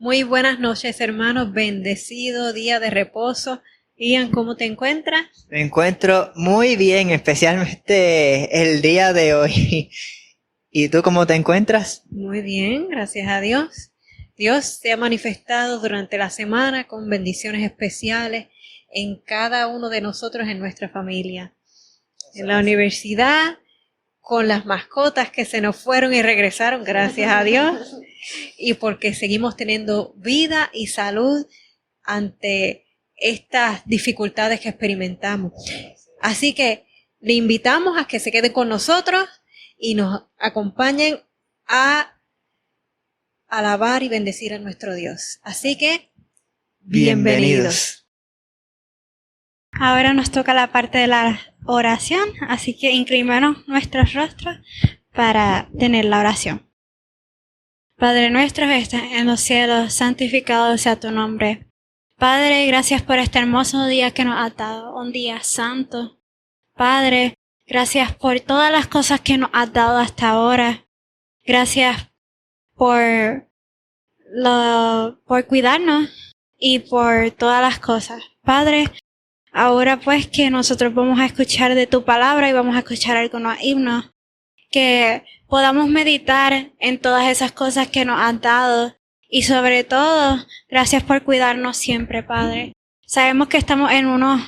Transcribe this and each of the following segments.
Muy buenas noches, hermanos. Bendecido día de reposo. Ian, ¿cómo te encuentras? Me encuentro muy bien, especialmente el día de hoy. ¿Y tú cómo te encuentras? Muy bien, gracias a Dios. Dios se ha manifestado durante la semana con bendiciones especiales en cada uno de nosotros en nuestra familia. En la universidad, con las mascotas que se nos fueron y regresaron, gracias a Dios. Y porque seguimos teniendo vida y salud ante estas dificultades que experimentamos. Así que le invitamos a que se quede con nosotros y nos acompañen a alabar y bendecir a nuestro Dios. Así que, bienvenidos. Ahora nos toca la parte de la oración, así que inclinemos nuestros rostros para tener la oración. Padre nuestro que estás en los cielos, santificado sea tu nombre. Padre, gracias por este hermoso día que nos has dado, un día santo. Padre, gracias por todas las cosas que nos has dado hasta ahora. Gracias por cuidarnos y por todas las cosas. Padre, ahora pues que nosotros vamos a escuchar de tu palabra y vamos a escuchar algunos himnos, que podamos meditar en todas esas cosas que nos has dado y sobre todo, gracias por cuidarnos siempre, Padre. Sabemos que estamos en unos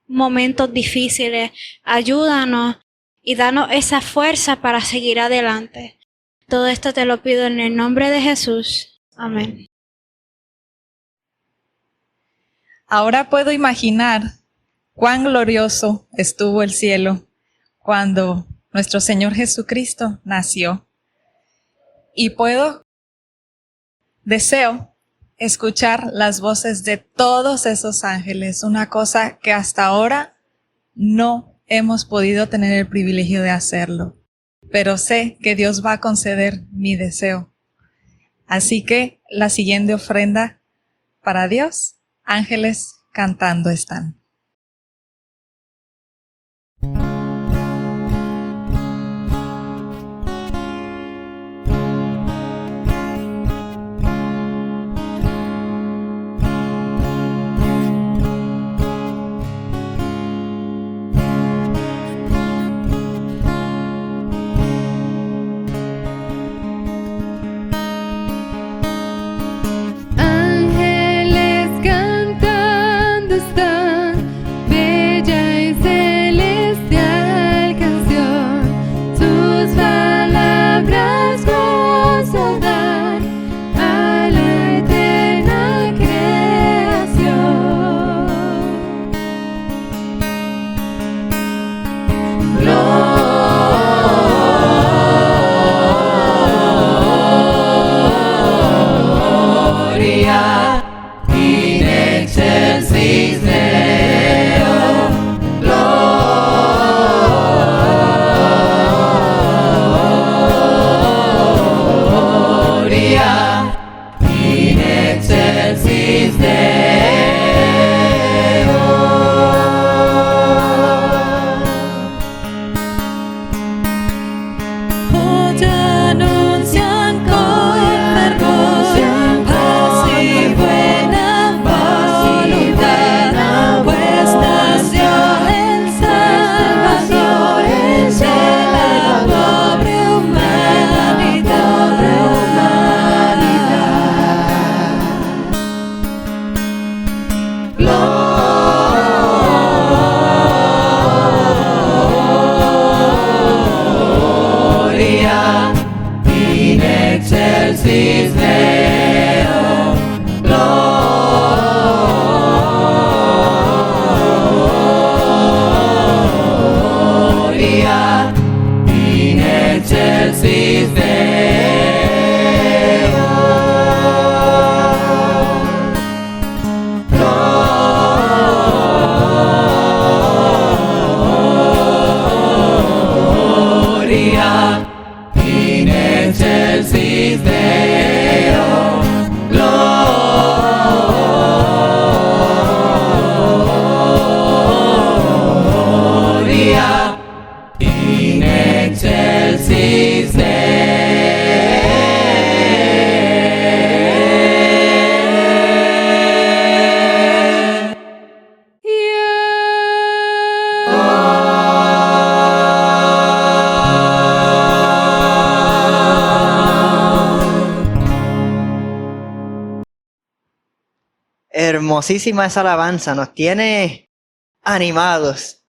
momentos difíciles. Ayúdanos y danos esa fuerza para seguir adelante. Todo esto te lo pido en el nombre de Jesús. Amén. Ahora puedo imaginar cuán glorioso estuvo el cielo cuando nuestro Señor Jesucristo nació. Y deseo escuchar las voces de todos esos ángeles, una cosa que hasta ahora no hemos podido tener el privilegio de hacerlo. Pero sé que Dios va a conceder mi deseo. Así que la siguiente ofrenda para Dios, ángeles cantando están. excelsis Deo. hermosísima esa alabanza, nos tiene animados.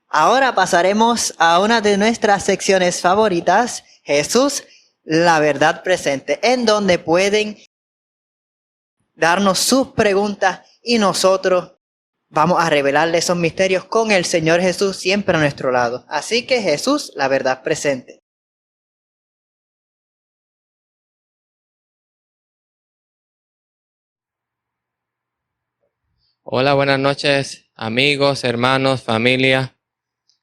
Ahora pasaremos a una de nuestras secciones favoritas, Jesús, la verdad presente, en donde pueden darnos sus preguntas y nosotros vamos a revelarle esos misterios con el Señor Jesús siempre a nuestro lado. Así que Jesús, la verdad presente. Hola, buenas noches, amigos, hermanos, familia.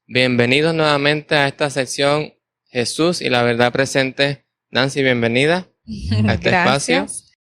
Bienvenidos nuevamente a esta sección Jesús y la verdad presente. Nancy, bienvenida a este espacio.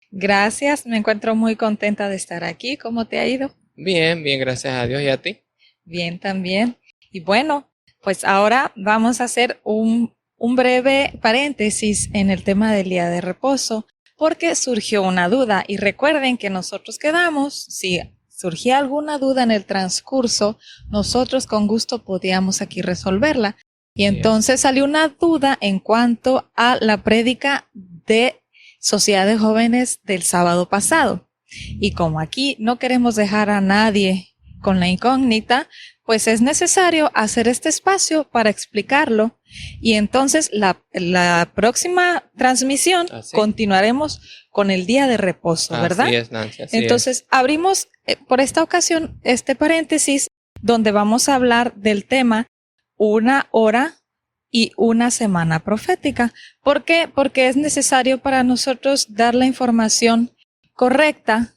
Gracias, me encuentro muy contenta de estar aquí. ¿Cómo te ha ido? Bien, bien, gracias a Dios. ¿Y a ti? Bien también. Y bueno, pues ahora vamos a hacer un breve paréntesis en el tema del día de reposo, porque surgió una duda. Y recuerden que nosotros quedamos, si surgía alguna duda en el transcurso, nosotros con gusto podíamos aquí resolverla. Y entonces salió una duda en cuanto a la prédica de Sociedad de Jóvenes del sábado pasado. Y como aquí no queremos dejar a nadie con la incógnita, pues es necesario hacer este espacio para explicarlo. Y entonces la próxima transmisión continuaremos con el día de reposo, ¿verdad? Así es, Nancy, así entonces abrimos por esta ocasión este paréntesis donde vamos a hablar del tema una hora y una semana profética. ¿Por qué? Porque es necesario para nosotros dar la información correcta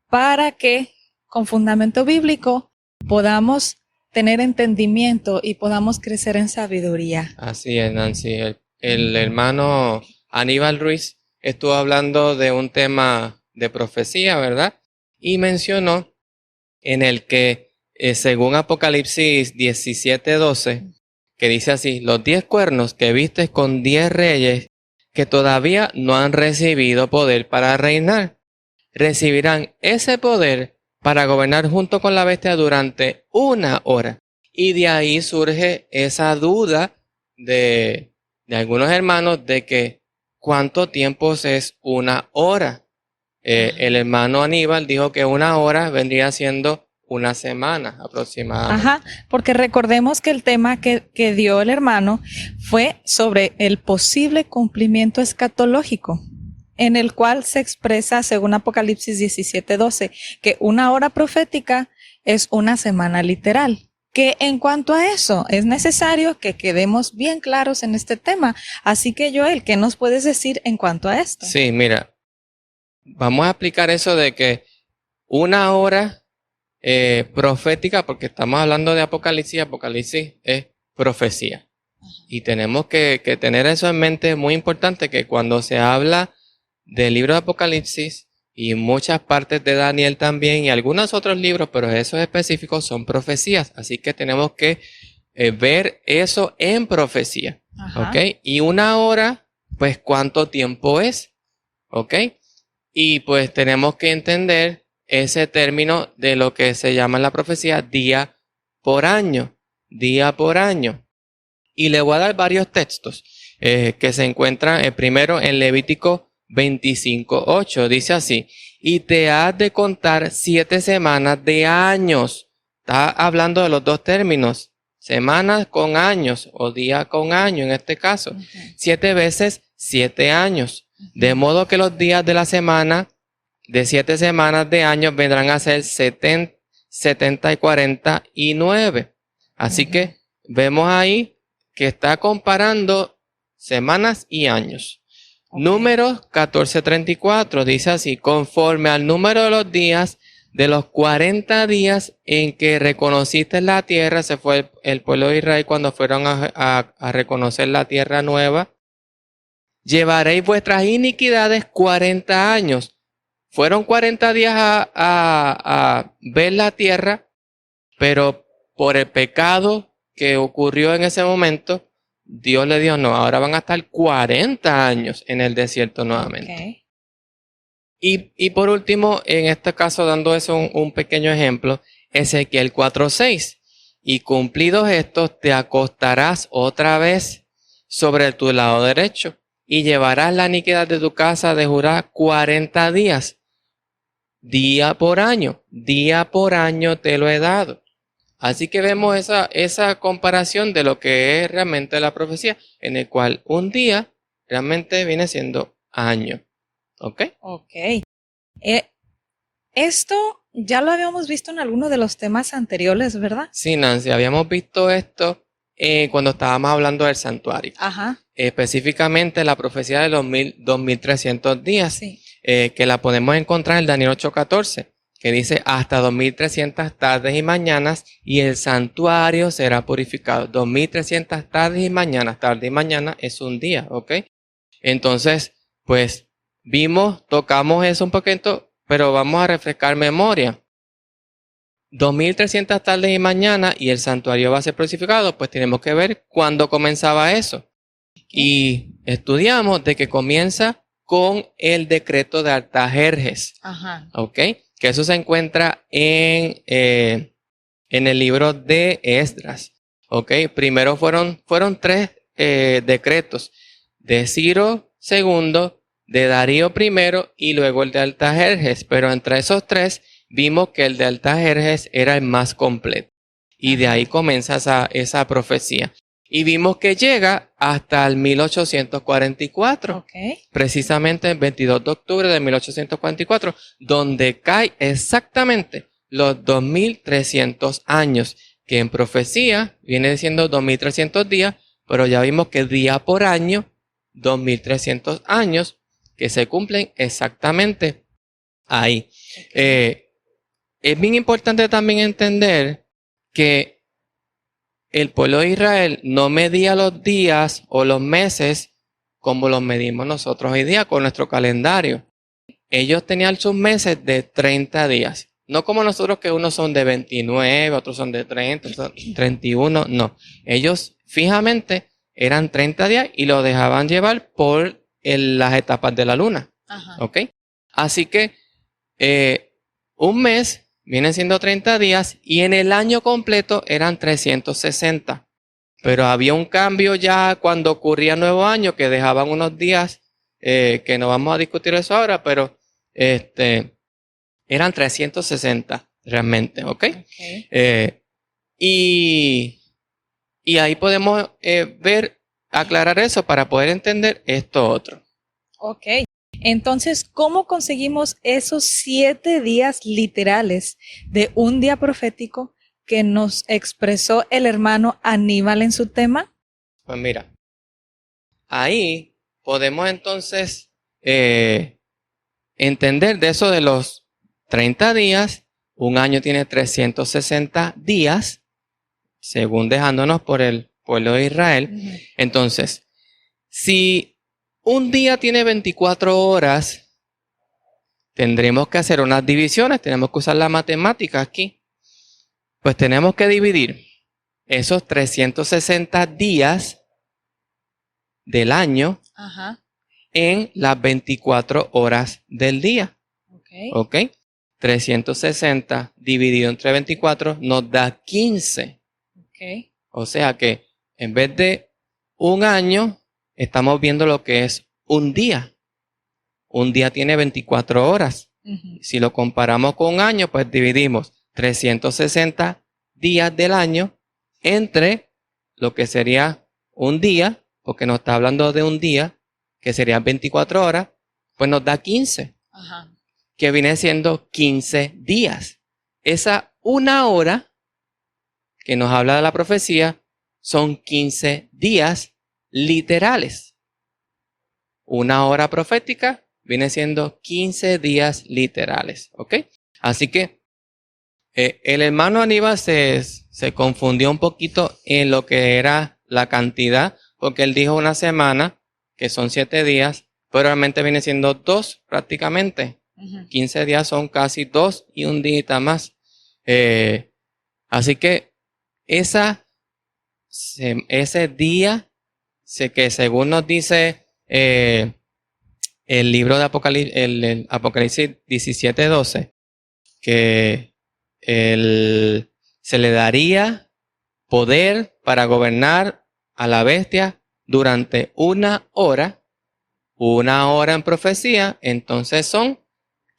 para que con fundamento bíblico podamos tener entendimiento y podamos crecer en sabiduría. Así es, Nancy. El hermano Aníbal Ruiz estuvo hablando de un tema de profecía, ¿verdad? Y mencionó en el que, según Apocalipsis 17:12, que dice así: los 10 cuernos que vistes con 10 reyes que todavía no han recibido poder para reinar, recibirán ese poder para gobernar junto con la bestia durante una hora. Y de ahí surge esa duda de algunos hermanos de que ¿cuánto tiempo es una hora? El hermano Aníbal dijo que una hora vendría siendo una semana aproximadamente. Ajá, porque recordemos que el tema que dio el hermano fue sobre el posible cumplimiento escatológico, en el cual se expresa, según Apocalipsis 17:12, que una hora profética es una semana literal. Que en cuanto a eso, es necesario que quedemos bien claros en este tema. Así que, Joel, ¿qué nos puedes decir en cuanto a esto? Sí, mira, vamos a explicar eso de que una hora profética, porque estamos hablando de Apocalipsis es profecía. Y tenemos que tener eso en mente. Es muy importante que cuando se habla del libro de Apocalipsis y muchas partes de Daniel también y algunos otros libros, pero esos específicos son profecías. Así que tenemos que ver eso en profecía. ¿Ok? Y una hora, pues, ¿cuánto tiempo es? ¿Ok? Y pues tenemos que entender ese término de lo que se llama en la profecía día por año. Día por año. Y le voy a dar varios textos que se encuentran primero en Levítico 25:8. Dice así: y te has de contar 7 semanas de años. Está hablando de los dos términos, semanas con años o día con año en este caso. 7 veces 7 años. De modo que los días de la semana de 7 semanas de años vendrán a ser 70, 70 y 49. Así que vemos ahí que está comparando semanas y años. Números 14:34 dice así: conforme al número de los días de los 40 días en que reconociste la tierra, se fue el pueblo de Israel cuando fueron a reconocer la tierra nueva, llevaréis vuestras iniquidades 40 años. Fueron 40 días a ver la tierra, pero por el pecado que ocurrió en ese momento, Dios le dijo, no, ahora van a estar 40 años en el desierto nuevamente. Y por último, en este caso, dando eso un pequeño ejemplo, Ezequiel 4:6. Y cumplidos estos, te acostarás otra vez sobre tu lado derecho y llevarás la iniquidad de tu casa de Judá 40 días. día por año te lo he dado. Así que vemos esa comparación de lo que es realmente la profecía, en el cual un día realmente viene siendo año. ¿Ok? Ok. Esto ya lo habíamos visto en alguno de los temas anteriores, ¿verdad? Sí, Nancy, habíamos visto esto cuando estábamos hablando del santuario. Ajá. Específicamente la profecía de los 2300 días, Sí. que la podemos encontrar en Daniel 8:14, que dice hasta 2300 tardes y mañanas y el santuario será purificado. 2300 tardes y mañanas, tarde y mañana es un día, ¿ok? Entonces, pues tocamos eso un poquito, pero vamos a refrescar memoria. 2300 tardes y mañana y el santuario va a ser purificado, pues tenemos que ver cuándo comenzaba eso. Y estudiamos de que comienza con el decreto de Artajerjes. Ajá. ¿Ok? Que eso se encuentra en el libro de Esdras. ¿Ok? Primero fueron 3 decretos. De Ciro II, de Darío I y luego el de Artajerjes. Pero entre esos 3 vimos que el de Artajerjes era el más completo. Y de ahí comienza esa profecía. Y vimos que llega hasta el 1844. Ok. Precisamente el 22 de octubre de 1844, donde cae exactamente los 2300 años, que en profecía viene siendo 2300 días, pero ya vimos que día por año, 2300 años, que se cumplen exactamente ahí. Es bien importante también entender que el pueblo de Israel no medía los días o los meses como los medimos nosotros hoy día con nuestro calendario. Ellos tenían sus meses de 30 días. No como nosotros, que unos son de 29, otros son de 30, otros 31. No. Ellos fijamente eran 30 días y lo dejaban llevar por las etapas de la luna. Ajá. ¿Ok? Así que un mes vienen siendo 30 días y en el año completo eran 360. Pero había un cambio ya cuando ocurría nuevo año, que dejaban unos días, que no vamos a discutir eso ahora, pero eran 360 realmente, ¿ok? Y ahí podemos aclarar eso para poder entender esto otro. Ok. Entonces, ¿cómo conseguimos esos 7 días literales de un día profético que nos expresó el hermano Aníbal en su tema? Pues mira, ahí podemos entonces entender de eso de los 30 días. Un año tiene 360 días, según dejándonos por el pueblo de Israel. Entonces, si un día tiene 24 horas, tendremos que hacer unas divisiones, tenemos que usar la matemática aquí. Pues tenemos que dividir esos 360 días del año en las 24 horas del día. ¿Ok? 360 dividido entre 24 nos da 15. O sea que en vez de un año, estamos viendo lo que es un día. Un día tiene 24 horas. Si lo comparamos con un año, pues dividimos 360 días del año entre lo que sería un día, porque nos está hablando de un día, que serían 24 horas, pues nos da 15. Que viene siendo 15 días. Esa una hora que nos habla de la profecía son 15 días literales. Una hora profética viene siendo 15 días literales. ¿Ok? Así que el hermano Aníbal se confundió un poquito en lo que era la cantidad, porque él dijo una semana, que son 7 días, pero realmente viene siendo 2 prácticamente. 15 días son casi 2 y un día más. Así que ese día, que según nos dice el libro de Apocalipsis, el Apocalipsis 17:12, que se le daría poder para gobernar a la bestia durante una hora en profecía, entonces son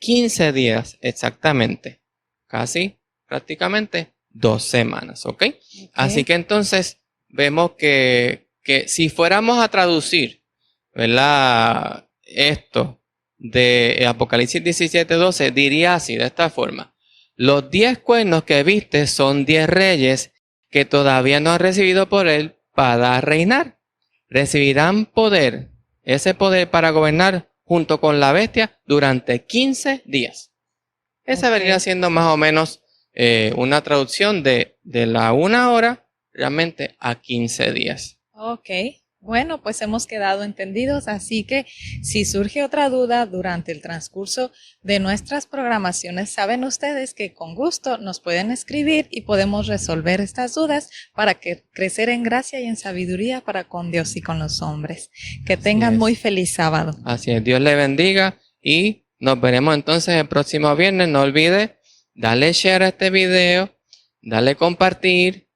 15 días exactamente. Casi, prácticamente 2 semanas, ¿ok? Así que entonces vemos que si fuéramos a traducir, ¿verdad?, esto de Apocalipsis 17:12, diría así, de esta forma: los 10 cuernos que viste son 10 reyes que todavía no han recibido por él para reinar. Recibirán poder, ese poder para gobernar junto con la bestia durante 15 días. Esa vendría siendo más o menos una traducción de la 1 hora realmente a 15 días. Ok, bueno, pues hemos quedado entendidos, así que si surge otra duda durante el transcurso de nuestras programaciones, saben ustedes que con gusto nos pueden escribir y podemos resolver estas dudas para crecer en gracia y en sabiduría para con Dios y con los hombres. Que tengan muy feliz sábado. Así es, Dios les bendiga y nos veremos entonces el próximo viernes. No olvide darle share a este video, darle compartir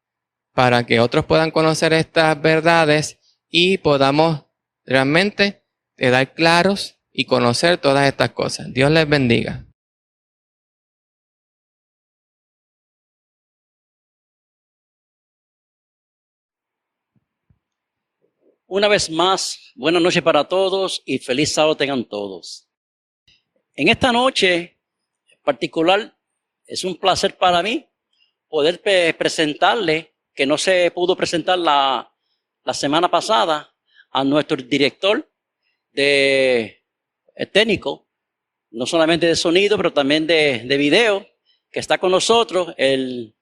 para que otros puedan conocer estas verdades y podamos realmente quedar claros y conocer todas estas cosas. Dios les bendiga. Una vez más, buenas noches para todos y feliz sábado tengan todos. En esta noche en particular es un placer para mí poder presentarle, que no se pudo presentar la semana pasada, a nuestro director técnico, no solamente de sonido, pero también de video, que está con nosotros, el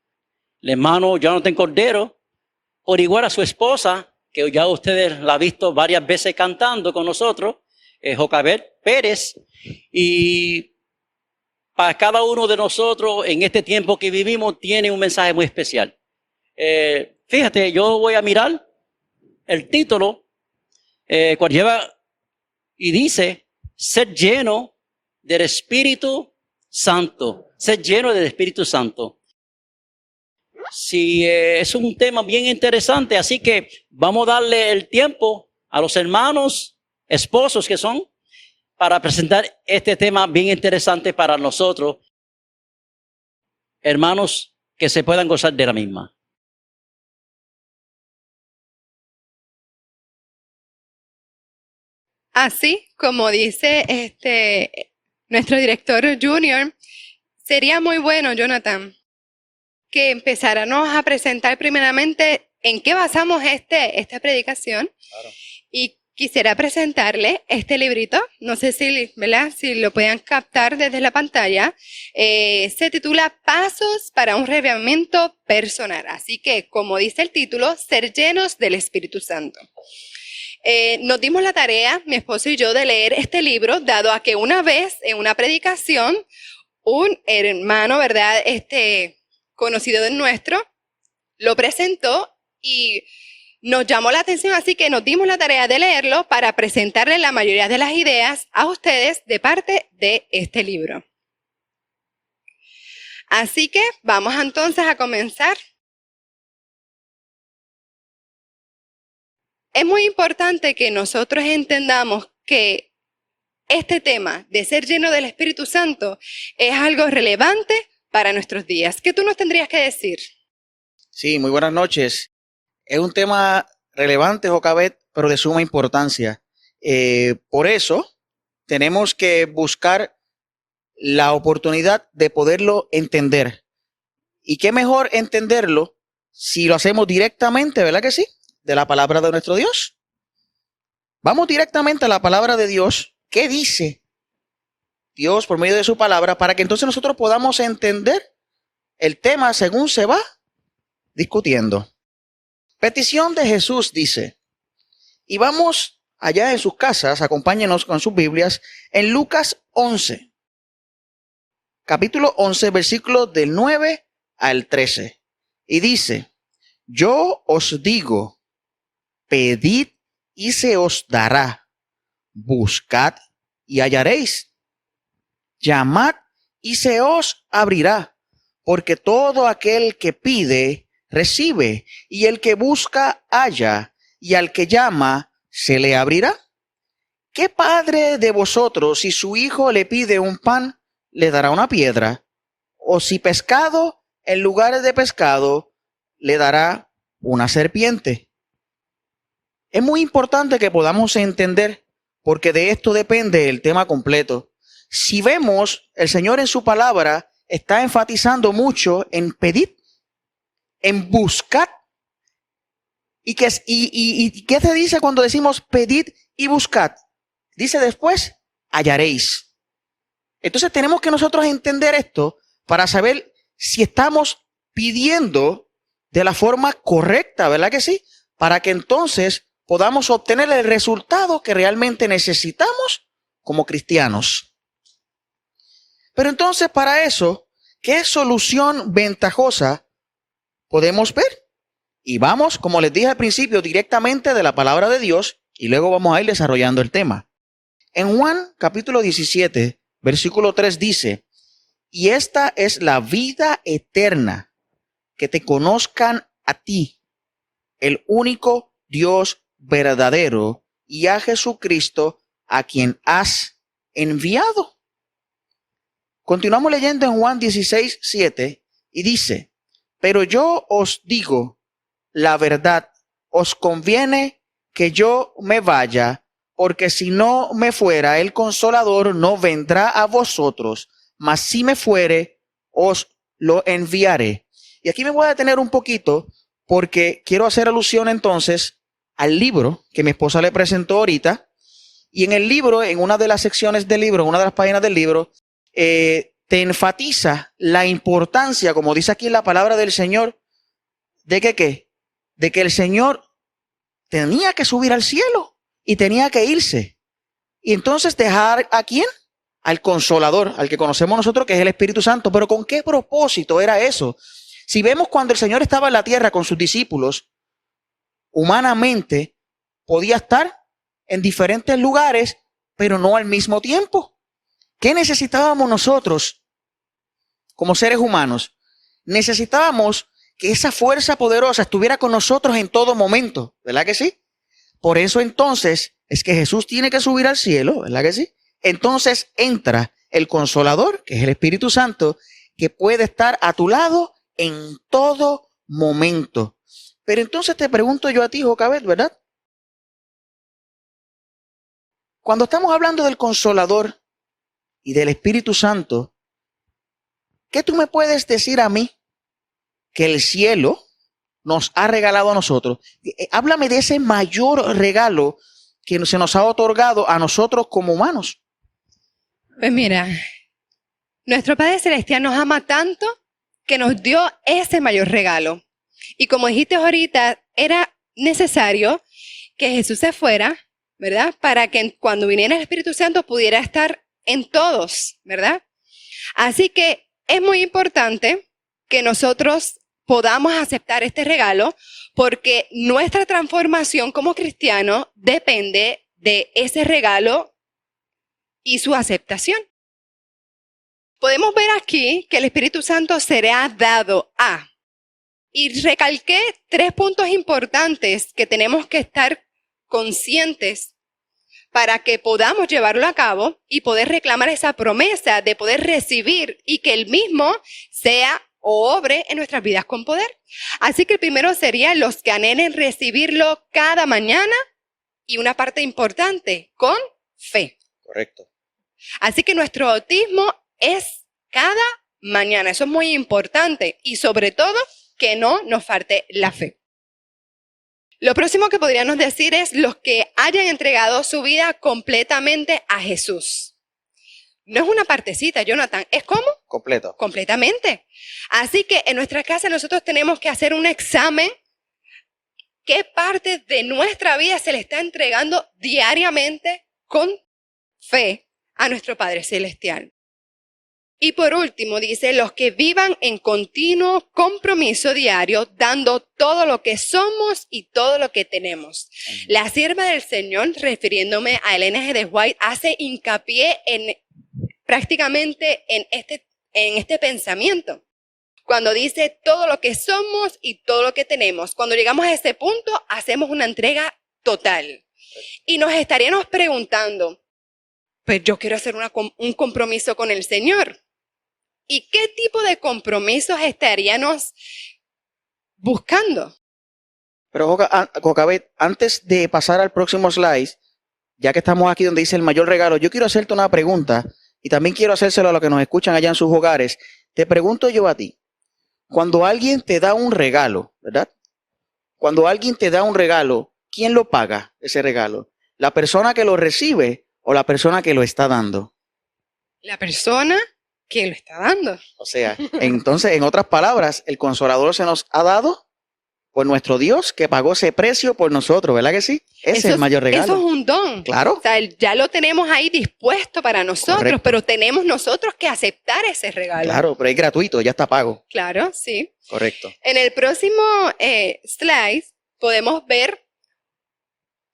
hermano Jonathan Cordero, por igual a su esposa, que ya ustedes la han visto varias veces cantando con nosotros, Jocabet Pérez, y para cada uno de nosotros en este tiempo que vivimos tiene un mensaje muy especial. Fíjate, yo voy a mirar el título, cual lleva y dice, ser lleno del Espíritu Santo, ser lleno del Espíritu Santo. Sí, es un tema bien interesante, así que vamos a darle el tiempo a los hermanos, esposos que son, para presentar este tema bien interesante para nosotros, hermanos, que se puedan gozar de la misma. Así como dice nuestro director junior, sería muy bueno, Jonathan, que empezáramos a presentar primeramente en qué basamos esta predicación. Claro. Y quisiera presentarle este librito, no sé si lo puedan captar desde la pantalla, se titula Pasos para un Reavivamiento Personal. Así que, como dice el título, ser llenos del Espíritu Santo. Nos dimos la tarea, mi esposo y yo, de leer este libro, dado a que una vez en una predicación, un hermano, ¿verdad?, conocido de nuestro, lo presentó y nos llamó la atención, así que nos dimos la tarea de leerlo para presentarle la mayoría de las ideas a ustedes de parte de este libro. Así que vamos entonces a comenzar. Es muy importante que nosotros entendamos que este tema de ser lleno del Espíritu Santo es algo relevante para nuestros días. ¿Qué tú nos tendrías que decir? Sí, muy buenas noches. Es un tema relevante, Jocabet, pero de suma importancia. Por eso tenemos que buscar la oportunidad de poderlo entender. ¿Y qué mejor entenderlo si lo hacemos directamente, verdad que sí? De la palabra de nuestro Dios. Vamos directamente a la palabra de Dios. ¿Qué dice Dios por medio de su palabra, para que entonces nosotros podamos entender el tema según se va discutiendo? Petición de Jesús dice, y vamos allá en sus casas, acompáñenos con sus Biblias, en Lucas 11, capítulo 11, versículo del 9 al 13. Y dice, yo os digo, pedid y se os dará, buscad y hallaréis. Llamad y se os abrirá, porque todo aquel que pide, recibe, y el que busca, halla, y al que llama, se le abrirá. ¿Qué padre de vosotros, si su hijo le pide un pan, le dará una piedra, o si pescado, en lugar de pescado, le dará una serpiente. Es muy importante que podamos entender, porque de esto depende el tema completo. Si vemos, el Señor en su palabra está enfatizando mucho en pedir, en buscar. ¿Y qué se dice cuando decimos pedid y buscad? Dice después, hallaréis. Entonces tenemos que nosotros entender esto para saber si estamos pidiendo de la forma correcta, ¿verdad que sí? Para que entonces podamos obtener el resultado que realmente necesitamos como cristianos. Pero entonces para eso, ¿qué solución ventajosa podemos ver? Y vamos, como les dije al principio, directamente de la palabra de Dios y luego vamos a ir desarrollando el tema. En Juan capítulo 17, versículo 3 dice, y esta es la vida eterna, que te conozcan a ti, el único Dios verdadero, y a Jesucristo, a quien has enviado. Continuamos leyendo en Juan 16, 7, y dice, pero yo os digo la verdad, os conviene que yo me vaya, porque si no me fuera, el Consolador no vendrá a vosotros, mas si me fuere, os lo enviaré. Y aquí me voy a detener un poquito, porque quiero hacer alusión entonces al libro que mi esposa le presentó ahorita. Y en el libro, en una de las secciones del libro, en una de las páginas del libro, te enfatiza la importancia, como dice aquí en la palabra del Señor, de que ¿qué? De que el Señor tenía que subir al cielo y tenía que irse. Y entonces dejar ¿a quién? Al Consolador, al que conocemos nosotros, que es el Espíritu Santo. Pero ¿con qué propósito era eso? Si vemos cuando el Señor estaba en la tierra con sus discípulos, humanamente podía estar en diferentes lugares, pero no al mismo tiempo. ¿Qué necesitábamos nosotros como seres humanos? Necesitábamos que esa fuerza poderosa estuviera con nosotros en todo momento, ¿verdad que sí? Por eso entonces es que Jesús tiene que subir al cielo, ¿verdad que sí? Entonces entra el Consolador, que es el Espíritu Santo, que puede estar a tu lado en todo momento. Pero entonces te pregunto yo a ti, Jocabet, ¿verdad? Cuando estamos hablando del Consolador y del Espíritu Santo, ¿qué tú me puedes decir a mí que el cielo nos ha regalado a nosotros? Háblame de ese mayor regalo que se nos ha otorgado a nosotros como humanos. Pues mira, nuestro Padre Celestial nos ama tanto que nos dio ese mayor regalo. Y como dijiste ahorita, era necesario que Jesús se fuera, ¿verdad? Para que cuando viniera el Espíritu Santo pudiera estar en todos, ¿verdad? Así que es muy importante que nosotros podamos aceptar este regalo, porque nuestra transformación como cristianos depende de ese regalo y su aceptación. Podemos ver aquí que el Espíritu Santo será dado a, y recalqué 3 puntos importantes que tenemos que estar conscientes para que podamos llevarlo a cabo y poder reclamar esa promesa de poder recibir y que el mismo sea o obre en nuestras vidas con poder. Así que el primero sería los que anhelen recibirlo cada mañana y una parte importante, con fe. Correcto. Así que nuestro bautismo es cada mañana. Eso es muy importante y sobre todo que no nos falte la fe. Lo próximo que podríamos decir es los que hayan entregado su vida completamente a Jesús. No es una partecita, Jonathan, ¿es cómo? Completo. Completamente. Así que en nuestra casa nosotros tenemos que hacer un examen. ¿Qué parte de nuestra vida se le está entregando diariamente con fe a nuestro Padre Celestial? Y por último, dice, los que vivan en continuo compromiso diario, dando todo lo que somos y todo lo que tenemos. La sierva del Señor, refiriéndome a Ellen G. de White, hace hincapié prácticamente en este pensamiento. Cuando dice todo lo que somos y todo lo que tenemos. Cuando llegamos a ese punto, hacemos una entrega total. Y nos estaríamos preguntando, pues yo quiero hacer un compromiso con el Señor. ¿Y qué tipo de compromisos estaríamos buscando? Pero Jocabet, antes de pasar al próximo slide, ya que estamos aquí donde dice el mayor regalo, yo quiero hacerte una pregunta y también quiero hacérselo a los que nos escuchan allá en sus hogares. Te pregunto yo a ti, cuando alguien te da un regalo, ¿verdad? Cuando alguien te da un regalo, ¿quién lo paga ese regalo? ¿La persona que lo recibe o la persona que lo está dando? La persona que lo está dando. O sea, entonces, en otras palabras, el Consolador se nos ha dado por nuestro Dios que pagó ese precio por nosotros, ¿verdad que sí? Ese es el mayor regalo. Eso es un don. Claro. O sea, ya lo tenemos ahí dispuesto para nosotros, Correcto. pero tenemos nosotros que aceptar ese regalo. Claro, pero es gratuito, ya está pago. Claro, sí. Correcto. En el próximo slide podemos ver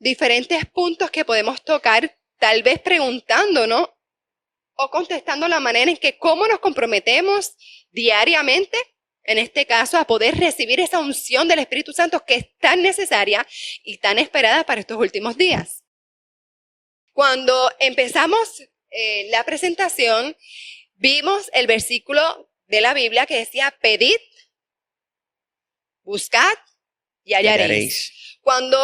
diferentes puntos que podemos tocar, tal vez preguntándonos o contestando la manera en que cómo nos comprometemos diariamente, en este caso, a poder recibir esa unción del Espíritu Santo que es tan necesaria y tan esperada para estos últimos días. Cuando empezamos la presentación, vimos el versículo de la Biblia que decía, pedid, buscad y hallaréis. Cuando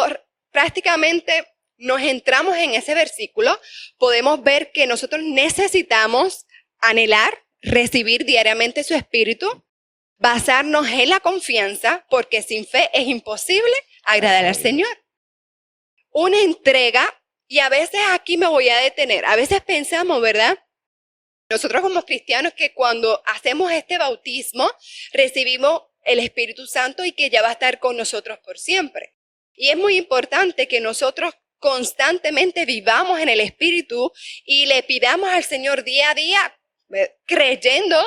prácticamente nos entramos en ese versículo, podemos ver que nosotros necesitamos anhelar, recibir diariamente su Espíritu, basarnos en la confianza, porque sin fe es imposible agradar al Señor. Una entrega, y a veces aquí me voy a detener, a veces pensamos, ¿verdad? Nosotros como cristianos que cuando hacemos este bautismo, recibimos el Espíritu Santo y que ya va a estar con nosotros por siempre. Y es muy importante que nosotros constantemente vivamos en el Espíritu y le pidamos al Señor día a día, creyendo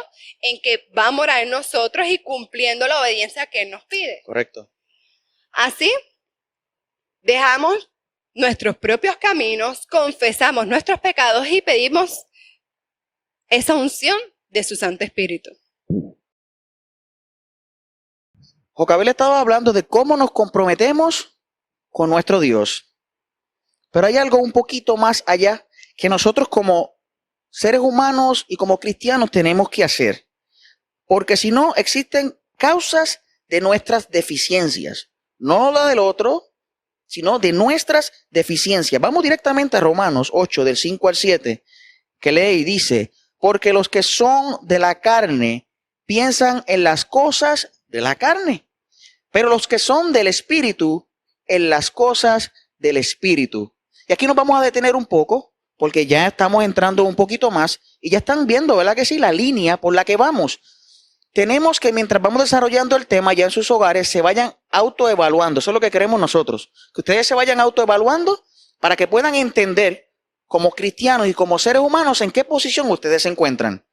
en que va a morar en nosotros y cumpliendo la obediencia que Él nos pide. Correcto. Así, dejamos nuestros propios caminos, confesamos nuestros pecados y pedimos esa unción de su Santo Espíritu. Jocabel estaba hablando de cómo nos comprometemos con nuestro Dios. Pero hay algo un poquito más allá que nosotros como seres humanos y como cristianos tenemos que hacer. Porque si no, existen causas de nuestras deficiencias. No la del otro, sino de nuestras deficiencias. Vamos directamente a Romanos 8, del 5 al 7, que lee y dice, porque los que son de la carne piensan en las cosas de la carne, pero los que son del Espíritu, en las cosas del Espíritu. Y aquí nos vamos a detener un poco, porque ya estamos entrando un poquito más, y ya están viendo, ¿verdad que sí?, la línea por la que vamos. Tenemos que, mientras vamos desarrollando el tema ya en sus hogares, se vayan autoevaluando. Eso es lo que queremos nosotros, que ustedes se vayan autoevaluando para que puedan entender como cristianos y como seres humanos en qué posición ustedes se encuentran.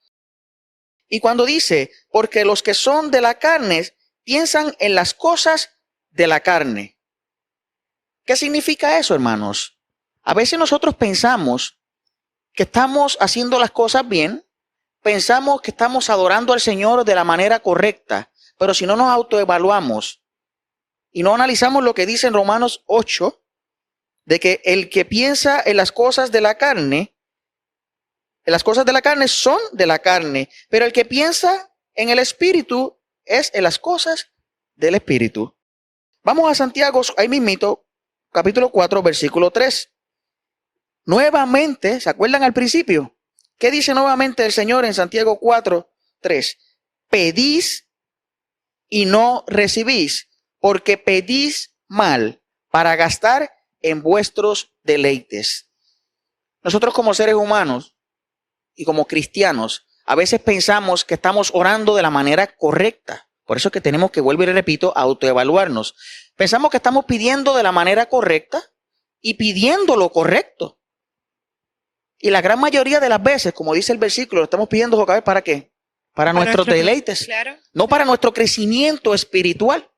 Y cuando dice, porque los que son de la carne piensan en las cosas de la carne. ¿Qué significa eso, hermanos? A veces nosotros pensamos que estamos haciendo las cosas bien, pensamos que estamos adorando al Señor de la manera correcta, pero si no nos autoevaluamos y no analizamos lo que dice en Romanos 8, de que el que piensa en las cosas de la carne son de la carne, pero el que piensa en el Espíritu es en las cosas del Espíritu. Vamos a Santiago, ahí mismito, capítulo 4, versículo 3. Nuevamente, ¿se acuerdan al principio? ¿Qué dice nuevamente el Señor en Santiago 4, 3? Pedís y no recibís, porque pedís mal para gastar en vuestros deleites. Nosotros como seres humanos y como cristianos, a veces pensamos que estamos orando de la manera correcta. Por eso es que tenemos que, vuelvo y repito, autoevaluarnos. Pensamos que estamos pidiendo de la manera correcta y pidiendo lo correcto. Y la gran mayoría de las veces, como dice el versículo, lo estamos pidiendo, Jocabel, ¿para qué? Para nuestros deleites, claro, no para nuestro crecimiento espiritual.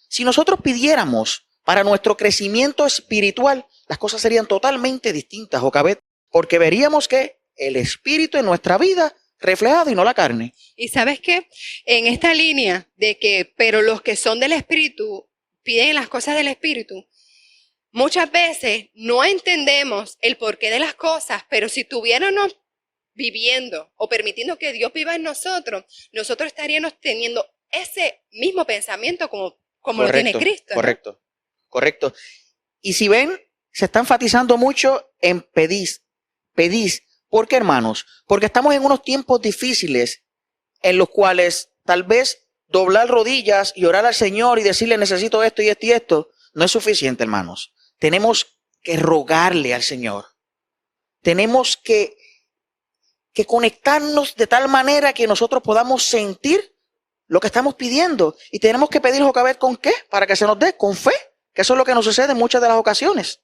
Si nosotros pidiéramos para nuestro crecimiento espiritual, las cosas serían totalmente distintas, Jocabet, porque veríamos que el Espíritu en nuestra vida reflejado y no la carne. Y ¿sabes qué? En esta línea de que, pero los que son del Espíritu piden las cosas del Espíritu, muchas veces no entendemos el porqué de las cosas, pero si estuviéramos viviendo o permitiendo que Dios viva en nosotros, nosotros estaríamos teniendo ese mismo pensamiento como lo tiene Cristo, ¿no? Correcto, correcto. Y si ven, se está enfatizando mucho en pedís. ¿Por qué, hermanos? Porque estamos en unos tiempos difíciles en los cuales tal vez doblar rodillas y orar al Señor y decirle necesito esto y esto y esto no es suficiente, hermanos. Tenemos que rogarle al Señor. Tenemos que conectarnos de tal manera que nosotros podamos sentir lo que estamos pidiendo. Y tenemos que pedir, Jocabet, ¿con qué? Para que se nos dé, con fe. Que eso es lo que nos sucede en muchas de las ocasiones.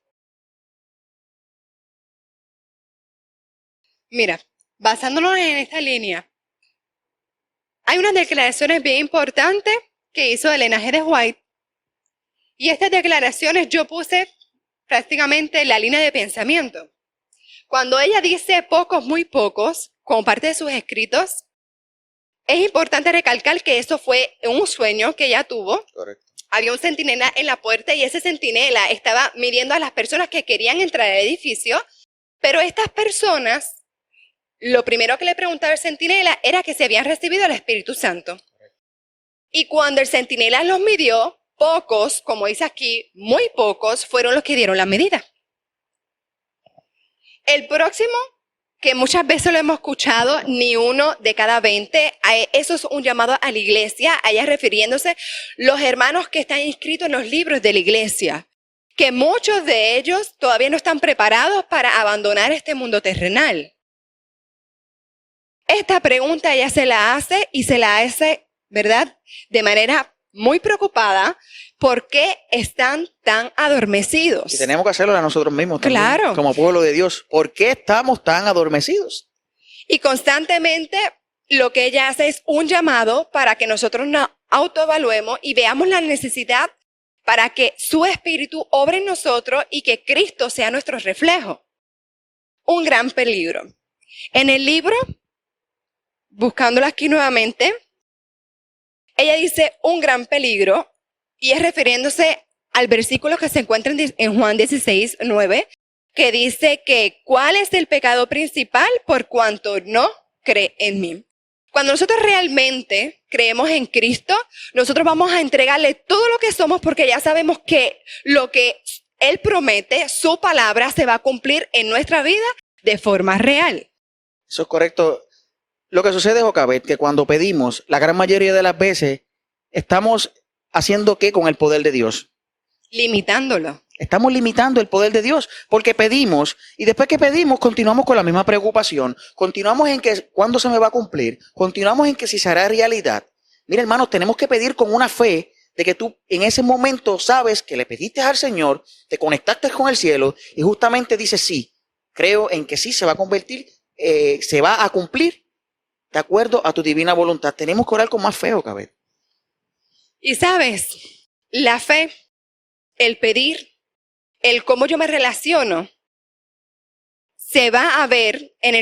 Mira, basándonos en esta línea, hay unas declaraciones bien importantes que hizo Elena G. White. Y estas declaraciones yo puse prácticamente la línea de pensamiento. Cuando ella dice pocos, muy pocos, como parte de sus escritos, es importante recalcar que eso fue un sueño que ella tuvo. Correcto. Había un centinela en la puerta y ese centinela estaba midiendo a las personas que querían entrar al edificio, pero estas personas, lo primero que le preguntaba el centinela era que se habían recibido el Espíritu Santo. Y cuando el centinela los midió, pocos, como dice aquí, muy pocos, fueron los que dieron la medida. El próximo, que muchas veces lo hemos escuchado, ni uno de cada 20, eso es un llamado a la iglesia, a ella refiriéndose los hermanos que están inscritos en los libros de la iglesia, que muchos de ellos todavía no están preparados para abandonar este mundo terrenal. Esta pregunta ella se la hace y se la hace, ¿verdad?, de manera muy preocupada. ¿Por qué están tan adormecidos? Y tenemos que hacerlo a nosotros mismos también, claro, como pueblo de Dios. ¿Por qué estamos tan adormecidos? Y constantemente lo que ella hace es un llamado para que nosotros nos autoevaluemos y veamos la necesidad para que su espíritu obre en nosotros y que Cristo sea nuestro reflejo. Un gran peligro. En el libro, buscándolo aquí nuevamente, ella dice un gran peligro y es refiriéndose al versículo que se encuentra en Juan 16, 9, que dice que ¿cuál es el pecado principal? Por cuanto no cree en mí. Cuando nosotros realmente creemos en Cristo, nosotros vamos a entregarle todo lo que somos porque ya sabemos que lo que Él promete, su palabra, se va a cumplir en nuestra vida de forma real. Eso es correcto. Lo que sucede, Jocabet, que cuando pedimos, la gran mayoría de las veces, estamos haciendo ¿qué con el poder de Dios? Limitándolo. Estamos limitando el poder de Dios porque pedimos y después que pedimos continuamos con la misma preocupación, continuamos en que cuándo se me va a cumplir, continuamos en que si se hará realidad. Mira, hermanos, tenemos que pedir con una fe de que tú en ese momento sabes que le pediste al Señor, te conectaste con el cielo y justamente dices sí, creo en que sí se va a convertir, se va a cumplir de acuerdo a tu divina voluntad. Tenemos que orar con más fe, Jocabet. Y sabes, la fe, el pedir, el cómo yo me relaciono, se va a ver en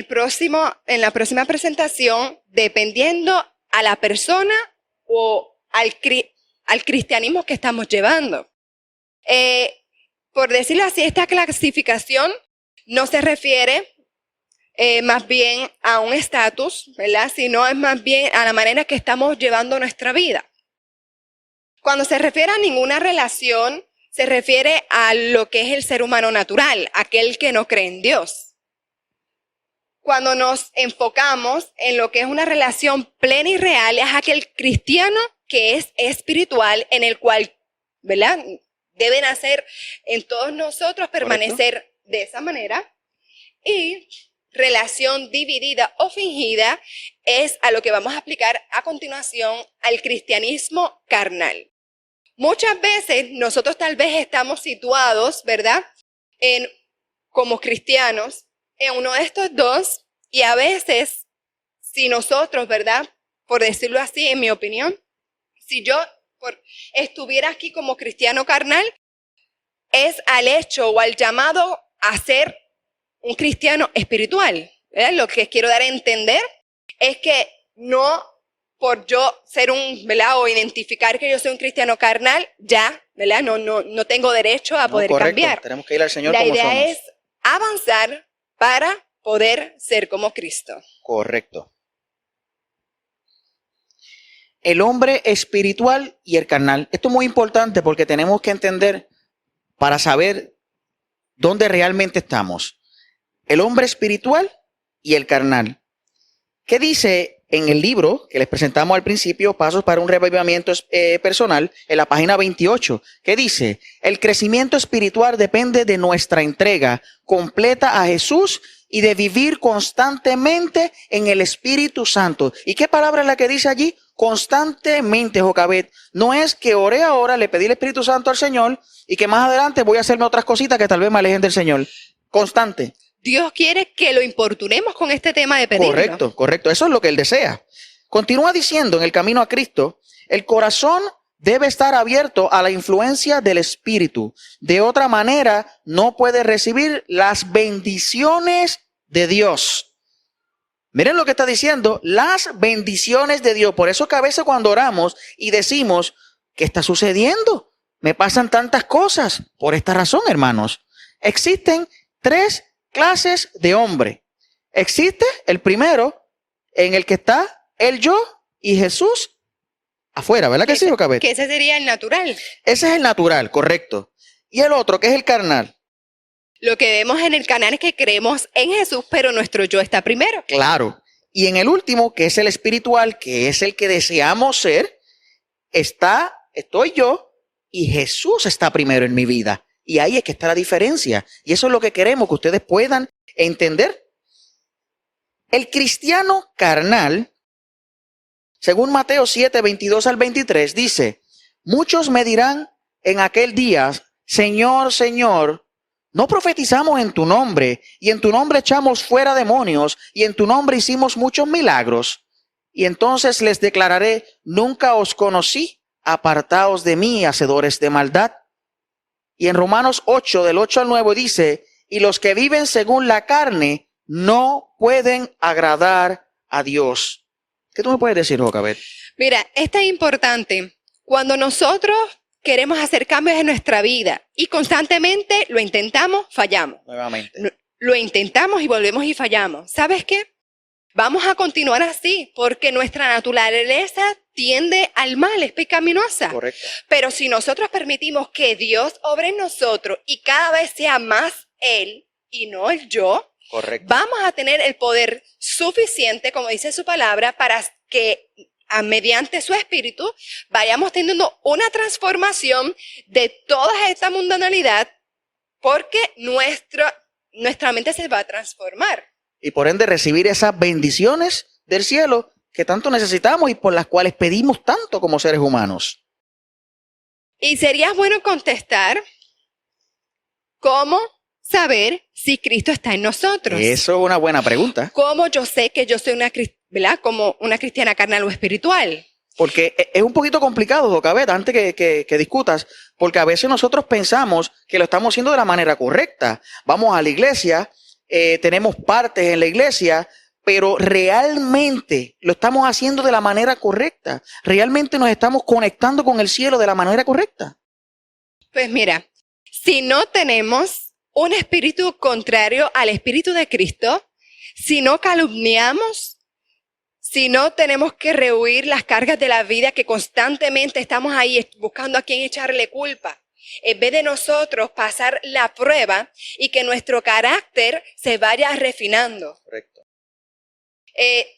la próxima presentación dependiendo a la persona o al cristianismo que estamos llevando. Por decirlo así, esta clasificación no se refiere más bien a un estatus, ¿verdad?, sino es más bien a la manera que estamos llevando nuestra vida. Cuando se refiere a ninguna relación, se refiere a lo que es el ser humano natural, aquel que no cree en Dios. Cuando nos enfocamos en lo que es una relación plena y real, es aquel cristiano que es espiritual, en el cual, ¿verdad?, deben hacer en todos nosotros permanecer correcto de esa manera. Y relación dividida o fingida es a lo que vamos a aplicar a continuación al cristianismo carnal. Muchas veces nosotros tal vez estamos situados, ¿verdad?, como cristianos en uno de estos dos, y a veces si nosotros, ¿verdad?, por decirlo así, en mi opinión, si yo estuviera aquí como cristiano carnal, es al hecho o al llamado a ser un cristiano espiritual, ¿verdad? Lo que quiero dar a entender es que no por yo ser ¿verdad? O identificar que yo soy un cristiano carnal, ya, ¿verdad? No tengo derecho a poder correcto. cambiar. Tenemos que ir al Señor La como idea somos. es avanzar para poder ser como Cristo. Correcto. El hombre espiritual y el carnal. Esto es muy importante porque tenemos que entender para saber dónde realmente estamos. El hombre espiritual y el carnal. ¿Qué dice en el libro que les presentamos al principio, Pasos para un Revivimiento Personal, en la página 28? ¿Qué dice? El crecimiento espiritual depende de nuestra entrega completa a Jesús y de vivir constantemente en el Espíritu Santo. ¿Y qué palabra es la que dice allí? Constantemente, Jocabet. No es que oré ahora, le pedí el Espíritu Santo al Señor y que más adelante voy a hacerme otras cositas que tal vez me alejen del Señor. Constante. Dios quiere que lo importunemos con este tema de pedirlo. Correcto, correcto. Eso es lo que Él desea. Continúa diciendo en el camino a Cristo, el corazón debe estar abierto a la influencia del Espíritu. De otra manera, no puede recibir las bendiciones de Dios. Miren lo que está diciendo, las bendiciones de Dios. Por eso que a veces cuando oramos y decimos, ¿qué está sucediendo? Me pasan tantas cosas. Por esta razón, hermanos, existen 3 clases de hombre. Existe el primero en el que está el yo y Jesús afuera, ¿verdad que sí, Jocabet? Que ese sería el natural. Ese es el natural, correcto. Y el otro, que es el carnal. Lo que vemos en el canal es que creemos en Jesús, pero nuestro yo está primero. Claro. Y en el último, que es el espiritual, que es el que deseamos ser, estoy yo y Jesús está primero en mi vida. Y ahí es que está la diferencia. Y eso es lo que queremos que ustedes puedan entender. El cristiano carnal, según Mateo 7, 22 al 23, dice, muchos me dirán en aquel día, Señor, Señor, ¿no profetizamos en tu nombre? Y en tu nombre echamos fuera demonios, y en tu nombre hicimos muchos milagros. Y entonces les declararé, nunca os conocí, apartaos de mí, hacedores de maldad. Y en Romanos 8, del 8 al 9 dice, y los que viven según la carne no pueden agradar a Dios. ¿Qué tú me puedes decir, Jocabet? Mira, esto es importante. Cuando nosotros queremos hacer cambios en nuestra vida y constantemente lo intentamos, fallamos. Nuevamente. Lo intentamos y volvemos y fallamos. ¿Sabes qué? Vamos a continuar así porque nuestra naturaleza tiende al mal, es pecaminosa. Correcto. Pero si nosotros permitimos que Dios obre en nosotros y cada vez sea más Él y no el yo, Correcto. vamos a tener el poder suficiente, como dice su palabra, para que mediante su espíritu vayamos teniendo una transformación de toda esta mundanalidad porque nuestra mente se va a transformar. Y por ende recibir esas bendiciones del cielo que tanto necesitamos y por las cuales pedimos tanto como seres humanos. Y sería bueno contestar, ¿cómo saber si Cristo está en nosotros? Eso es una buena pregunta. ¿Cómo yo sé que yo soy ¿verdad? Como una cristiana carnal o espiritual? Porque es un poquito complicado, Jocabet, antes que discutas, porque a veces nosotros pensamos que lo estamos haciendo de la manera correcta. Vamos a la iglesia, tenemos partes en la iglesia, pero realmente lo estamos haciendo de la manera correcta. Realmente nos estamos conectando con el cielo de la manera correcta. Pues mira, si no tenemos un espíritu contrario al espíritu de Cristo, si no calumniamos, si no tenemos que rehuir las cargas de la vida que constantemente estamos ahí buscando a quién echarle culpa, en vez de nosotros pasar la prueba y que nuestro carácter se vaya refinando. Correcto.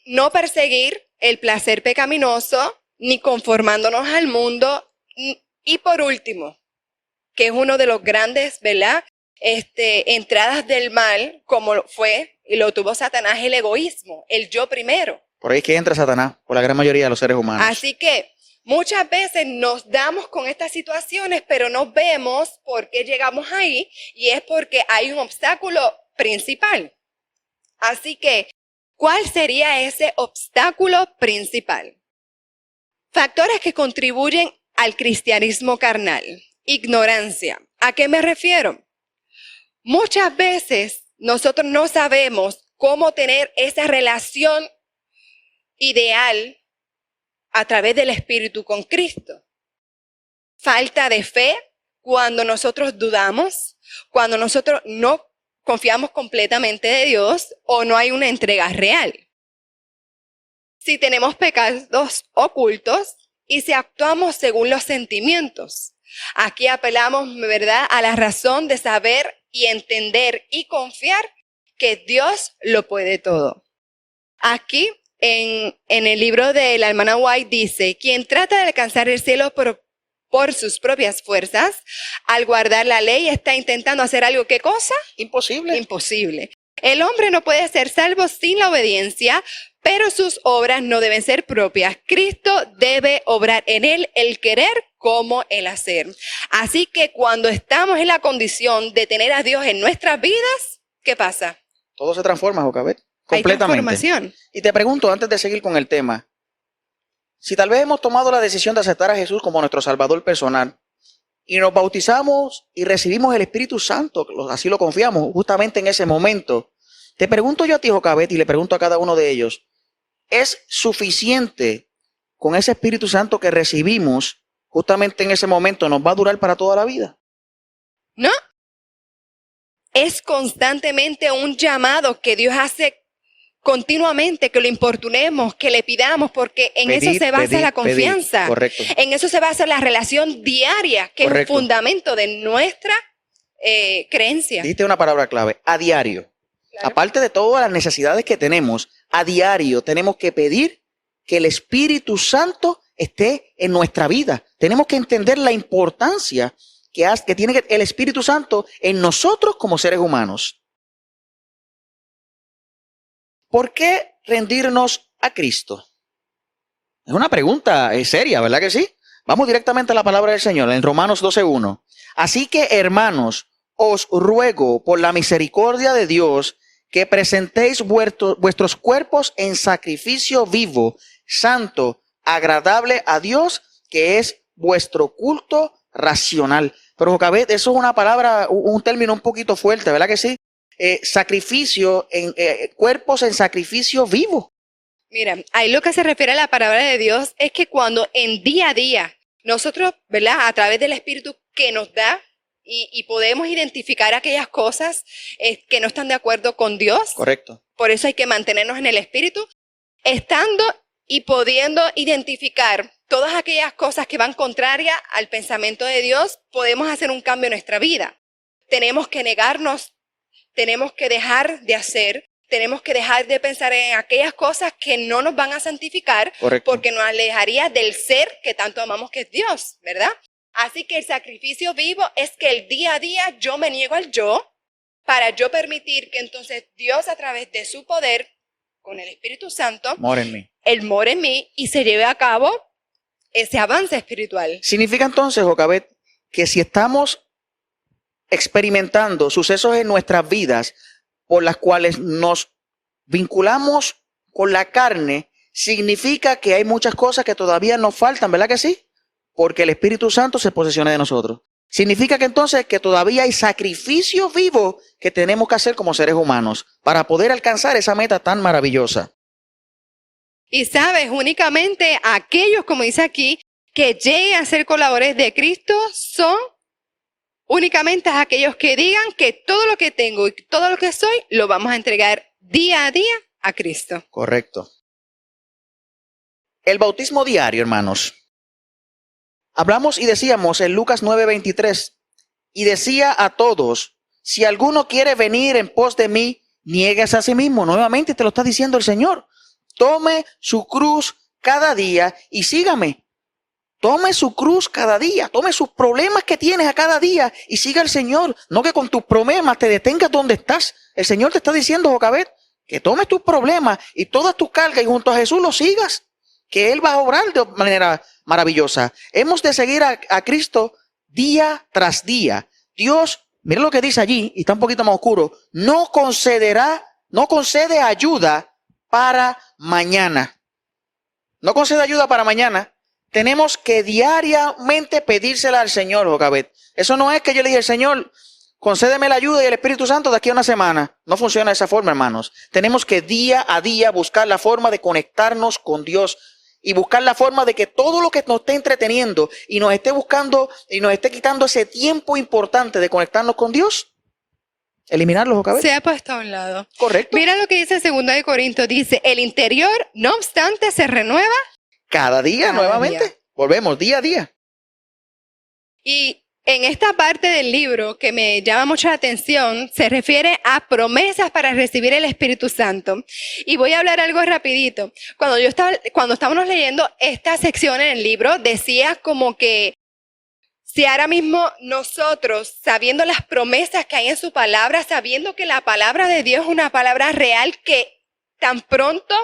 No perseguir el placer pecaminoso, ni conformándonos al mundo. Y por último, que es uno de los grandes, ¿verdad? Entradas del mal, como fue y lo tuvo Satanás, el egoísmo, el yo primero. Por ahí es que entra Satanás, por la gran mayoría de los seres humanos. Así que muchas veces nos damos con estas situaciones, pero no vemos por qué llegamos ahí, y es porque hay un obstáculo principal. Así que, ¿cuál sería ese obstáculo principal? Factores que contribuyen al cristianismo carnal. Ignorancia. ¿A qué me refiero? Muchas veces nosotros no sabemos cómo tener esa relación ideal a través del Espíritu con Cristo. Falta de fe cuando nosotros dudamos, cuando nosotros no confiamos completamente de Dios o no hay una entrega real. Si tenemos pecados ocultos y si actuamos según los sentimientos. Aquí apelamos, ¿verdad?, a la razón de saber y entender y confiar que Dios lo puede todo. Aquí en el libro de la hermana White dice, quien trata de alcanzar el cielo por sus propias fuerzas, al guardar la ley está intentando hacer algo, ¿qué cosa? Imposible. Imposible. El hombre no puede ser salvo sin la obediencia, pero sus obras no deben ser propias. Cristo debe obrar en él el querer como el hacer. Así que cuando estamos en la condición de tener a Dios en nuestras vidas, ¿qué pasa? Todo se transforma, Jocabet, Hay completamente. transformación. Y te pregunto, antes de seguir con el tema, si tal vez hemos tomado la decisión de aceptar a Jesús como nuestro Salvador personal y nos bautizamos y recibimos el Espíritu Santo, así lo confiamos justamente en ese momento, te pregunto yo a ti, Jocabet, y le pregunto a cada uno de ellos, ¿es suficiente con ese Espíritu Santo que recibimos justamente en ese momento? ¿Nos va a durar para toda la vida? ¿No? Es constantemente un llamado que Dios hace continuamente, que lo importunemos, que le pidamos, porque en eso se basa la confianza. Correcto. En eso se basa la relación diaria, que Correcto. es un fundamento de nuestra creencia. Dijiste una palabra clave, a diario. Claro. Aparte de todas las necesidades que tenemos, a diario tenemos que pedir que el Espíritu Santo esté en nuestra vida. Tenemos que entender la importancia que tiene el Espíritu Santo en nosotros como seres humanos. ¿Por qué rendirnos a Cristo? Es una pregunta seria, ¿verdad que sí? Vamos directamente a la palabra del Señor en Romanos 12:1. Así que, hermanos, os ruego por la misericordia de Dios que presentéis vuestros cuerpos en sacrificio vivo, santo, agradable a Dios, que es vuestro culto racional. Pero, Jocabet, eso es una palabra, un término un poquito fuerte, ¿verdad que sí? Sacrificio, cuerpos en sacrificio vivo. Mira, ahí lo que se refiere a la palabra de Dios es que cuando en día a día nosotros, ¿verdad?, a través del Espíritu que nos da y podemos identificar aquellas cosas que no están de acuerdo con Dios. Correcto. Por eso hay que mantenernos en el Espíritu, estando y pudiendo identificar todas aquellas cosas que van contrarias al pensamiento de Dios, podemos hacer un cambio en nuestra vida. Tenemos que negarnos, tenemos que dejar de hacer, tenemos que dejar de pensar en aquellas cosas que no nos van a santificar, Correcto. porque nos alejaría del ser que tanto amamos, que es Dios, ¿verdad? Así que el sacrificio vivo es que el día a día yo me niego al yo, para yo permitir que entonces Dios, a través de su poder, con el Espíritu Santo, Mora en mí. Él mora en mí y se lleve a cabo ese avance espiritual. Significa entonces, Jocabet, que si estamos experimentando sucesos en nuestras vidas por las cuales nos vinculamos con la carne, significa que hay muchas cosas que todavía nos faltan, ¿verdad que sí? Porque el Espíritu Santo se posesiona de nosotros. Significa que entonces que todavía hay sacrificio vivo que tenemos que hacer como seres humanos para poder alcanzar esa meta tan maravillosa. Y sabes, únicamente aquellos, como dice aquí, que lleguen a ser colaboradores de Cristo son únicamente aquellos que digan que todo lo que tengo y todo lo que soy lo vamos a entregar día a día a Cristo. Correcto. El bautismo diario, hermanos. Hablamos y decíamos en Lucas 9:23, y decía a todos, si alguno quiere venir en pos de mí, niéguese a sí mismo. Nuevamente te lo está diciendo el Señor. Tome su cruz cada día y sígame. Tome su cruz cada día, tome sus problemas que tienes a cada día y siga al Señor. No que con tus problemas te detengas donde estás. El Señor te está diciendo, Jocabet, que tomes tus problemas y todas tus cargas y junto a Jesús lo sigas, que Él va a obrar de manera maravillosa. Hemos de seguir a Cristo día tras día. Dios, mira lo que dice allí, y está un poquito más oscuro, no concede ayuda para mañana. No concede ayuda para mañana. Tenemos que diariamente pedírsela al Señor, Jocabet. Eso no es que yo le dije al Señor, concédeme la ayuda y el Espíritu Santo de aquí a una semana. No funciona de esa forma, hermanos. Tenemos que día a día buscar la forma de conectarnos con Dios. y buscar la forma de que todo lo que nos esté entreteniendo y nos esté buscando y nos esté quitando ese tiempo importante de conectarnos con Dios, eliminarlos, Jocabet. Se ha puesto a un lado. Correcto. Mira lo que dice 2 de Corintios. Dice, el interior, no obstante, se renueva. Cada día Cada nuevamente. día. Volvemos día a día. Y en esta parte del libro que me llama mucho la atención, se refiere a promesas para recibir el Espíritu Santo. Y voy a hablar algo rapidito. Cuando estábamos leyendo esta sección en el libro, decía como que si ahora mismo nosotros, sabiendo las promesas que hay en su palabra, sabiendo que la palabra de Dios es una palabra real, que tan pronto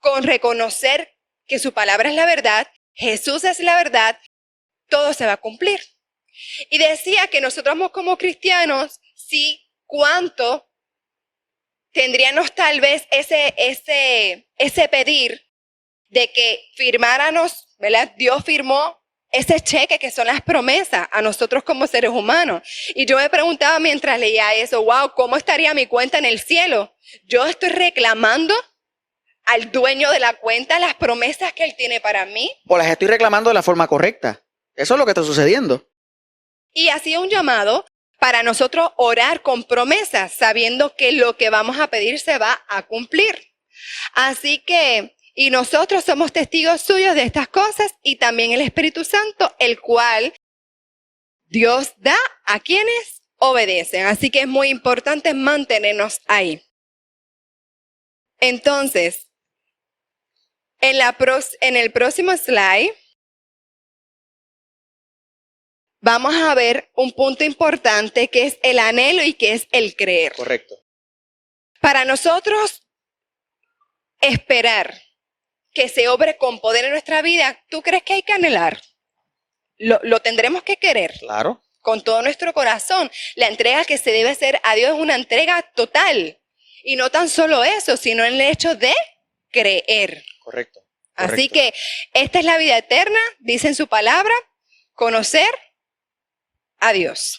con reconocer que su palabra es la verdad, Jesús es la verdad, todo se va a cumplir. Y decía que nosotros como cristianos, sí, cuánto tendríamos tal vez ese pedir de que firmáramos, ¿verdad? Dios firmó ese cheque que son las promesas a nosotros como seres humanos. Y yo me preguntaba mientras leía eso, wow, ¿cómo estaría mi cuenta en el cielo? Yo estoy reclamando al dueño de la cuenta las promesas que él tiene para mí. O las estoy reclamando de la forma correcta. Eso es lo que está sucediendo. Y hacía un llamado para nosotros orar con promesas, sabiendo que lo que vamos a pedir se va a cumplir. Así que, y nosotros somos testigos suyos de estas cosas y también el Espíritu Santo, el cual Dios da a quienes obedecen. Así que es muy importante mantenernos ahí. Entonces, en el próximo slide, vamos a ver un punto importante que es el anhelo y que es el creer. Correcto. Para nosotros esperar que se obre con poder en nuestra vida, ¿tú crees que hay que anhelar? Lo tendremos que querer. Claro. Con todo nuestro corazón. La entrega que se debe hacer a Dios es una entrega total. Y no tan solo eso, sino en el hecho de creer. Correcto. Así que esta es la vida eterna, dice en su palabra, conocer a Dios.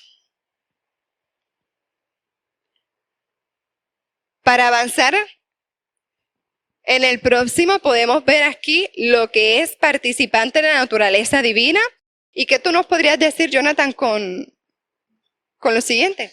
Para avanzar en el próximo podemos ver aquí lo que es participante de la naturaleza divina. ¿Y qué tú nos podrías decir, Jonathan, con lo siguiente?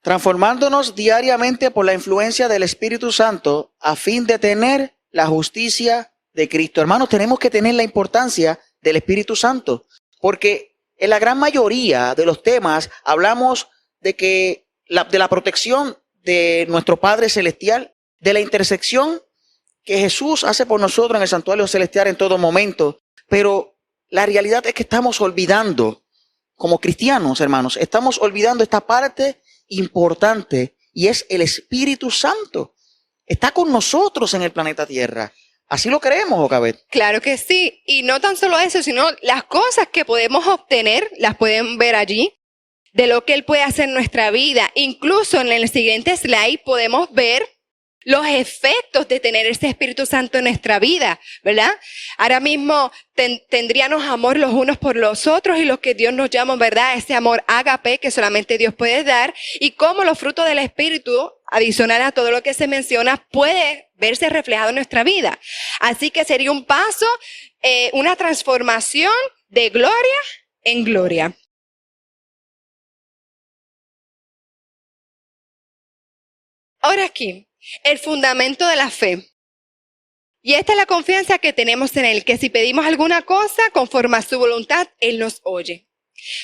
Transformándonos diariamente por la influencia del Espíritu Santo a fin de tener la justicia de Cristo. Hermanos, tenemos que tener la importancia del Espíritu Santo, porque en la gran mayoría de los temas hablamos de la protección de nuestro Padre Celestial, de la intersección que Jesús hace por nosotros en el santuario celestial en todo momento. Pero la realidad es que estamos olvidando, como cristianos, hermanos, estamos olvidando esta parte importante y es el Espíritu Santo. Está con nosotros en el planeta Tierra. ¿Así lo creemos, Jocabet? Claro que sí. Y no tan solo eso, sino las cosas que podemos obtener, las pueden ver allí, de lo que Él puede hacer en nuestra vida. Incluso en el siguiente slide podemos ver los efectos de tener ese Espíritu Santo en nuestra vida, ¿verdad? Ahora mismo tendríamos amor los unos por los otros y lo que Dios nos llama, ¿verdad? Ese amor ágape que solamente Dios puede dar y cómo los frutos del Espíritu, adicional a todo lo que se menciona, puede verse reflejado en nuestra vida. Así que sería un paso, una transformación de gloria en gloria. Ahora aquí, el fundamento de la fe. Y esta es la confianza que tenemos en Él, que si pedimos alguna cosa conforme a su voluntad, Él nos oye.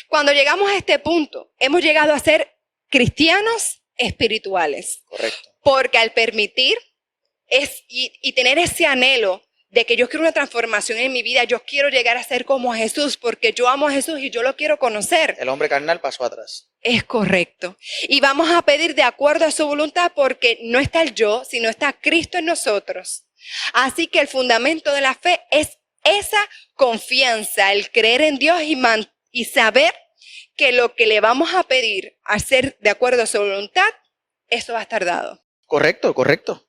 Cuando llegamos a este punto, hemos llegado a ser cristianos espirituales. Correcto. Porque al permitir y tener ese anhelo de que yo quiero una transformación en mi vida, yo quiero llegar a ser como Jesús, porque yo amo a Jesús y yo lo quiero conocer. El hombre carnal pasó atrás. Es correcto. Y vamos a pedir de acuerdo a su voluntad porque no está el yo, sino está Cristo en nosotros. Así que el fundamento de la fe es esa confianza, el creer en Dios y saber que lo que le vamos a pedir, hacer de acuerdo a su voluntad, eso va a estar dado. Correcto, correcto.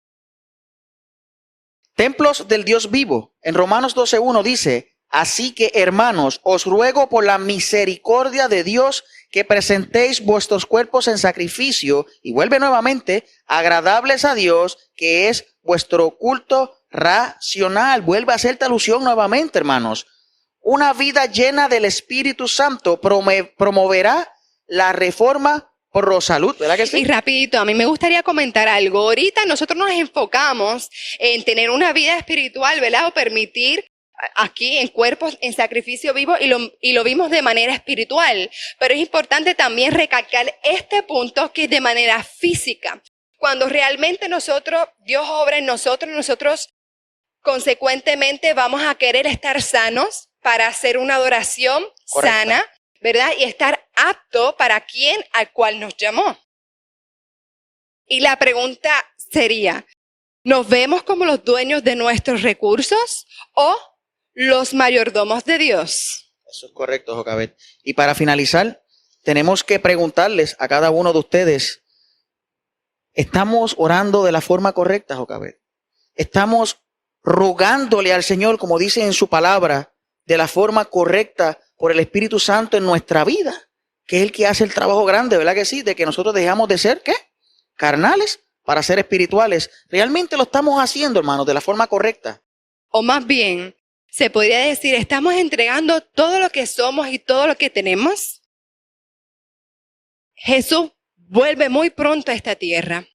Templos del Dios vivo. En Romanos 12:1 dice, así que hermanos, os ruego por la misericordia de Dios que presentéis vuestros cuerpos en sacrificio, y vuelve nuevamente, agradables a Dios, que es vuestro culto racional. Vuelve a hacerte alusión nuevamente, hermanos. Una vida llena del Espíritu Santo promoverá la reforma pro salud, ¿verdad que sí? Y rapidito, a mí me gustaría comentar algo. Ahorita nosotros nos enfocamos en tener una vida espiritual, ¿verdad? O permitir aquí en cuerpos en sacrificio vivo y lo vimos de manera espiritual. Pero es importante también recalcar este punto que es de manera física. Cuando realmente Dios obra en nosotros consecuentemente vamos a querer estar sanos para hacer una adoración sana, ¿verdad? Y estar apto para quien al cual nos llamó. Y la pregunta sería, ¿nos vemos como los dueños de nuestros recursos o los mayordomos de Dios? Eso es correcto, Jocabet. Y para finalizar, tenemos que preguntarles a cada uno de ustedes, ¿estamos orando de la forma correcta, Jocabet? ¿Estamos rogándole al Señor, como dice en su palabra, de la forma correcta por el Espíritu Santo en nuestra vida? Que es el que hace el trabajo grande, ¿verdad que sí? De que nosotros dejamos de ser, ¿qué? Carnales para ser espirituales. ¿Realmente lo estamos haciendo, hermanos, de la forma correcta? O más bien, se podría decir, ¿estamos entregando todo lo que somos y todo lo que tenemos? Jesús vuelve muy pronto a esta tierra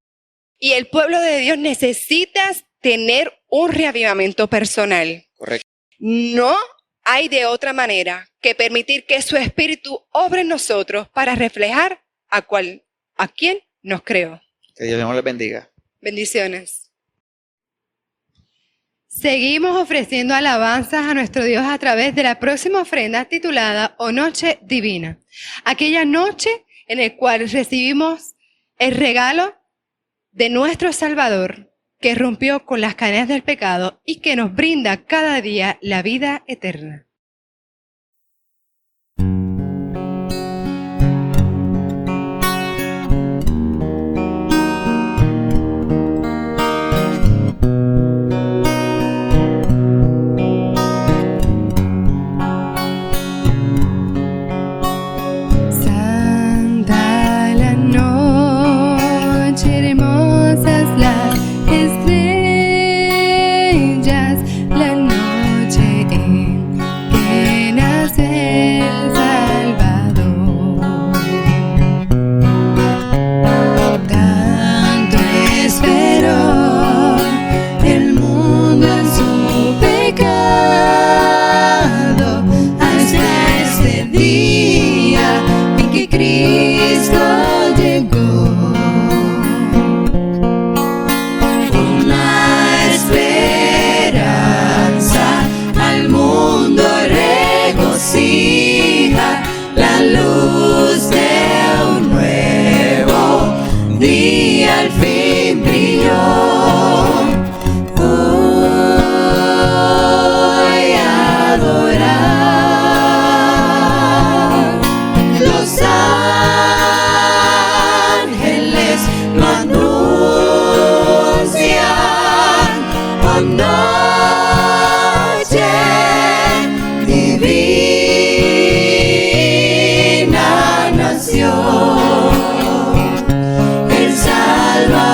y el pueblo de Dios necesita tener un reavivamiento personal. Correcto. No hay de otra manera que permitir que su espíritu obre en nosotros para reflejar a quien nos creó. Que Dios les bendiga. Bendiciones. Seguimos ofreciendo alabanzas a nuestro Dios a través de la próxima ofrenda titulada O Noche Divina. Aquella noche en la cual recibimos el regalo de nuestro Salvador, que rompió con las cadenas del pecado y que nos brinda cada día la vida eterna. Santa la noche, hermosas las estrellas, la noche en que nace el Salvador. Tanto esperó el mundo en su pecado hasta este día en que Cristo llegó. Una esperanza al mundo regocija, la luz de un nuevo día al fin brilló. Hoy adorar los ángeles lo anuncian. Oh, noche divina nació el Salvador.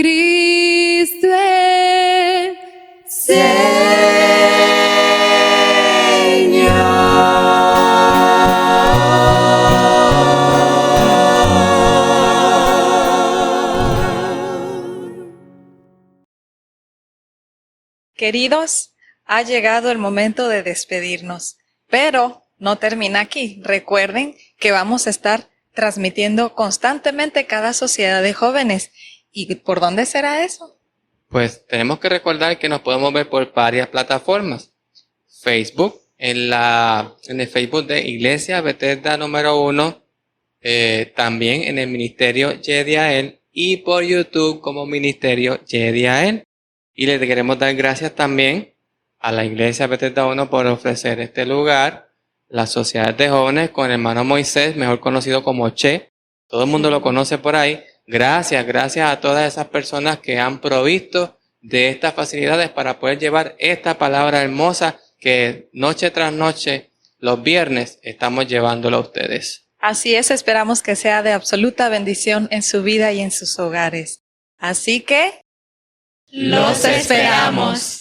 Cristo es Queridos, ha llegado el momento de despedirnos, pero no termina aquí. Recuerden que vamos a estar transmitiendo constantemente cada sociedad de jóvenes. ¿Y por dónde será eso? Pues tenemos que recordar que nos podemos ver por varias plataformas. Facebook, en el Facebook de Iglesia Bethesda número 1, también en el Ministerio Yediael y por YouTube como Ministerio Yediael. Y le queremos dar gracias también a la Iglesia Bethesda 1 por ofrecer este lugar, la Sociedad de Jóvenes con el hermano Moisés, mejor conocido como Che. Todo el mundo lo conoce por ahí. Gracias a todas esas personas que han provisto de estas facilidades para poder llevar esta palabra hermosa que noche tras noche, los viernes, estamos llevándolo a ustedes. Así es, esperamos que sea de absoluta bendición en su vida y en sus hogares. Así que Los esperamos.